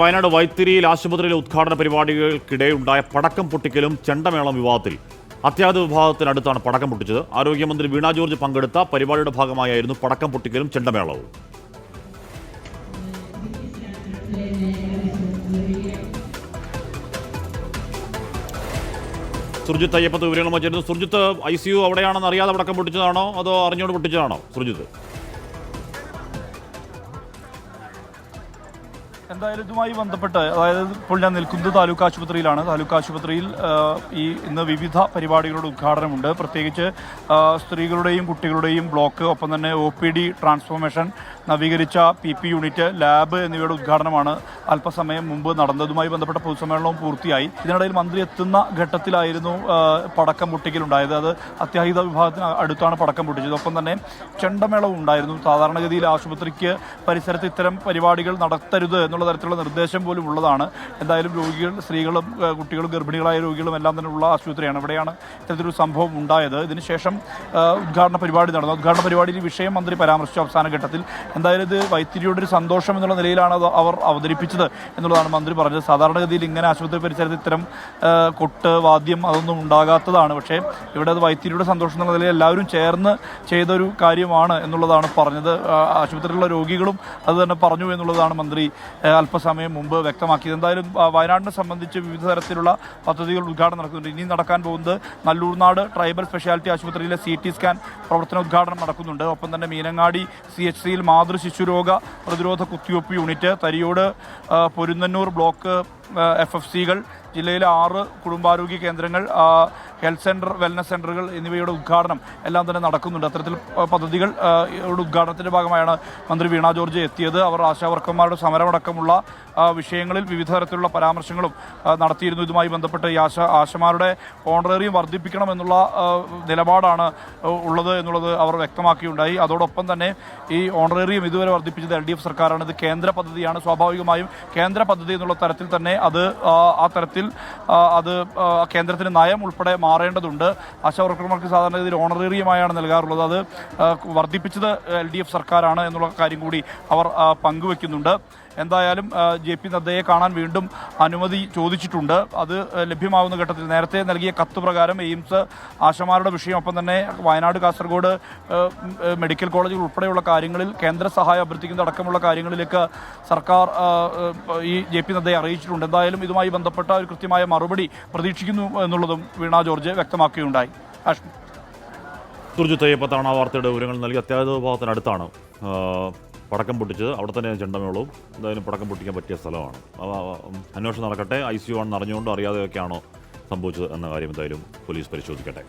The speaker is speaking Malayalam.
വയനാട് വൈത്തിരിയിൽ ആശുപത്രിയിലെ ഉദ്ഘാടന പരിപാടികൾക്കിടെ ഉണ്ടായ പടക്കം പൊട്ടിക്കലും ചെണ്ടമേളം വിവാദത്തിൽ അത്യാഹിത വിഭാഗത്തിനടുത്താണ് പടക്കം പൊട്ടിച്ചത്. ആരോഗ്യമന്ത്രി വീണ ജോർജ് പങ്കെടുത്ത പരിപാടിയുടെ ഭാഗമായായിരുന്നു പടക്കം പൊട്ടിക്കലും ചെണ്ടമേളവും. സുർജിത്ത് അയ്യപ്പത്ത് വിവരങ്ങൾ വച്ചിരുന്നു. സുർജിത്ത്, ICU അവിടെയാണെന്ന് അറിയാതെ പടക്കം പൊട്ടിച്ചതാണോ അതോ അറിഞ്ഞുകൊണ്ട് പൊട്ടിച്ചതാണോ? സുർജിത്ത്, എന്തായാലും ഇതുമായി ബന്ധപ്പെട്ട്, അതായത് ഇപ്പോൾ ഞാൻ നിൽക്കുന്നത് താലൂക്ക് ആശുപത്രിയിലാണ്. താലൂക്ക് ആശുപത്രിയിൽ ഇന്ന് വിവിധ പരിപാടികളുടെ ഉദ്ഘാടനമുണ്ട്. പ്രത്യേകിച്ച് സ്ത്രീകളുടെയും കുട്ടികളുടെയും ബ്ലോക്ക്, ഒപ്പം തന്നെ OPD ട്രാൻസ്ഫോർമേഷൻ, നവീകരിച്ച PP യൂണിറ്റ്, ലാബ് എന്നിവയുടെ ഉദ്ഘാടനമാണ് അല്പസമയം മുമ്പ് നടന്നതുമായി ബന്ധപ്പെട്ട പൊതുസമ്മേളനവും പൂർത്തിയായി. ഇതിനിടയിൽ മന്ത്രി എത്തുന്ന ഘട്ടത്തിലായിരുന്നു പടക്കം പൊട്ടിക്കലുണ്ടായത്. അത് അത്യാഹിത വിഭാഗത്തിന് അടുത്താണ് പടക്കം പൊട്ടിച്ചത്. ഒപ്പം തന്നെ ചെണ്ടമേളവും ഉണ്ടായിരുന്നു. സാധാരണഗതിയിൽ ആശുപത്രിക്ക് പരിസരത്ത് ഇത്തരം പരിപാടികൾ നടത്തരുത് എന്നുള്ള തരത്തിലുള്ള നിർദ്ദേശം പോലും ഉള്ളതാണ്. എന്തായാലും രോഗികൾ, സ്ത്രീകളും കുട്ടികളും ഗർഭിണികളായ രോഗികളും എല്ലാം തന്നെ ഉള്ള ആശുപത്രിയാണ്. ഇവിടെയാണ് ഇത്തരത്തിലൊരു സംഭവം ഉണ്ടായത്. ഇതിനുശേഷം ഉദ്ഘാടന പരിപാടി നടന്നു. ഉദ്ഘാടന പരിപാടിയിൽ വിഷയം മന്ത്രി പരാമർശിച്ചു അവസാന ഘട്ടത്തിൽ. എന്തായാലും ഇത് വൈത്തിരിയുടെ ഒരു സന്തോഷം എന്നുള്ള നിലയിലാണ് അവർ അവതരിപ്പിച്ചത് എന്നുള്ളതാണ് മന്ത്രി പറഞ്ഞത്. സാധാരണഗതിയിൽ ഇങ്ങനെ ആശുപത്രി പരിസരത്ത് ഇത്തരം കൊട്ട്, വാദ്യം അതൊന്നും ഉണ്ടാകാത്തതാണ്. പക്ഷേ ഇവിടെ അത് വൈത്തിരിയുടെ സന്തോഷം എന്നുള്ള നിലയിൽ എല്ലാവരും ചേർന്ന് ചെയ്തൊരു കാര്യമാണ് എന്നുള്ളതാണ് പറഞ്ഞത്. ആശുപത്രിയിലുള്ള രോഗികളും അത് തന്നെ പറഞ്ഞു എന്നുള്ളതാണ് മന്ത്രി അല്പസമയം മുമ്പ് വ്യക്തമാക്കിയത്. എന്തായാലും വയനാടിനെ സംബന്ധിച്ച് വിവിധ തരത്തിലുള്ള പദ്ധതികൾ ഉദ്ഘാടനം നടക്കുന്നുണ്ട്. ഇനി നടക്കാൻ പോകുന്നത് നല്ലൂർനാട് ട്രൈബൽ സ്പെഷ്യാലിറ്റി ആശുപത്രിയിലെ CT സ്കാൻ പ്രവർത്തന ഉദ്ഘാടനം നടക്കുന്നുണ്ട്. ഒപ്പം തന്നെ മീനങ്ങാടി CHCയിൽ മാതൃ ശിശുരോഗ പ്രതിരോധ കുത്തിവയ്പ്പ് യൂണിറ്റ്, തരിയോട് പൊരുന്നന്നൂർ ബ്ലോക്ക് FFCകൾ, ജില്ലയിലെ 6 കുടുംബാരോഗ്യ കേന്ദ്രങ്ങൾ, ഹെൽത്ത് സെൻറ്റർ, വെൽനസ് സെൻ്ററുകൾ എന്നിവയുടെ ഉദ്ഘാടനം എല്ലാം തന്നെ നടക്കുന്നുണ്ട്. അത്തരത്തിൽ പദ്ധതികൾ ഉദ്ഘാടനത്തിൻ്റെ ഭാഗമായാണ് മന്ത്രി വീണ ജോർജ് എത്തിയത്. അവർ ആശാവർക്കർമാരുടെ സമരമടക്കമുള്ള വിഷയങ്ങളിൽ വിവിധ തരത്തിലുള്ള പരാമർശങ്ങളും നടത്തിയിരുന്നു. ഇതുമായി ബന്ധപ്പെട്ട് ഈ ആശമാരുടെ ഓണറേറിയം വർദ്ധിപ്പിക്കണമെന്നുള്ള നിലപാടാണ് ഉള്ളത് എന്നുള്ളത് അവർ വ്യക്തമാക്കിയുണ്ടായി. അതോടൊപ്പം തന്നെ ഈ ഓണറേറിയം ഇതുവരെ വർദ്ധിപ്പിച്ചത് LDF സർക്കാരാണ്. ഇത് കേന്ദ്ര പദ്ധതിയാണ്. സ്വാഭാവികമായും കേന്ദ്ര പദ്ധതി എന്നുള്ള തരത്തിൽ തന്നെ അത് ആ തരത്തിൽ അത് കേന്ദ്രത്തിന് നയം ഉൾപ്പെടെ മാറേണ്ടതുണ്ട്. ആശാവർക്കർമാർക്ക് സാധാരണഗതിയിൽ ഓണറേറിയമായാണ് നൽകാറുള്ളത്. അത് വർദ്ധിപ്പിച്ചത് LDF സർക്കാരാണ് എന്നുള്ള കാര്യം കൂടി അവർ പങ്കുവെക്കുന്നുണ്ട്. എന്തായാലും JP നദ്ദയെ കാണാൻ വീണ്ടും അനുമതി ചോദിച്ചിട്ടുണ്ട്. അത് ലഭ്യമാകുന്ന ഘട്ടത്തിൽ നേരത്തെ നൽകിയ കത്ത് പ്രകാരം എയിംസ്, ആശമാരുടെ വിഷയം, ഒപ്പം തന്നെ വയനാട്, കാസർഗോഡ് മെഡിക്കൽ കോളേജുകൾ ഉൾപ്പെടെയുള്ള കാര്യങ്ങളിൽ കേന്ദ്ര സഹായം അഭ്യർത്ഥിക്കുന്ന അടക്കമുള്ള കാര്യങ്ങളിലേക്ക് സർക്കാർ ഈ JP നദ്ദയെ അറിയിച്ചിട്ടുണ്ട്. എന്തായാലും ഇതുമായി ബന്ധപ്പെട്ട ഒരു കൃത്യമായ മറുപടി പ്രതീക്ഷിക്കുന്നു എന്നുള്ളതും വീണ ജോർജ് വ്യക്തമാക്കുകയുണ്ടായി. സുർജിത്ത് അയ്യപ്പത്താണ് ആ വാർത്തയുടെ വിവരങ്ങൾ നൽകി. അത്യാഹിത വിഭാഗത്തിനടുത്താണ് പടക്കം പൊട്ടിച്ചത്. അവിടെ തന്നെ ചെണ്ടമേളവും. എന്തായാലും പടക്കം പൊട്ടിക്കാൻ പറ്റിയ സ്ഥലമാണ്. അന്വേഷണം നടക്കട്ടെ. ICU ആണെന്ന് അറിഞ്ഞുകൊണ്ടോ അറിയാതെയൊക്കെയാണോ സംഭവിച്ചത് എന്ന കാര്യം എന്തായാലും പോലീസ് പരിശോധിക്കട്ടെ.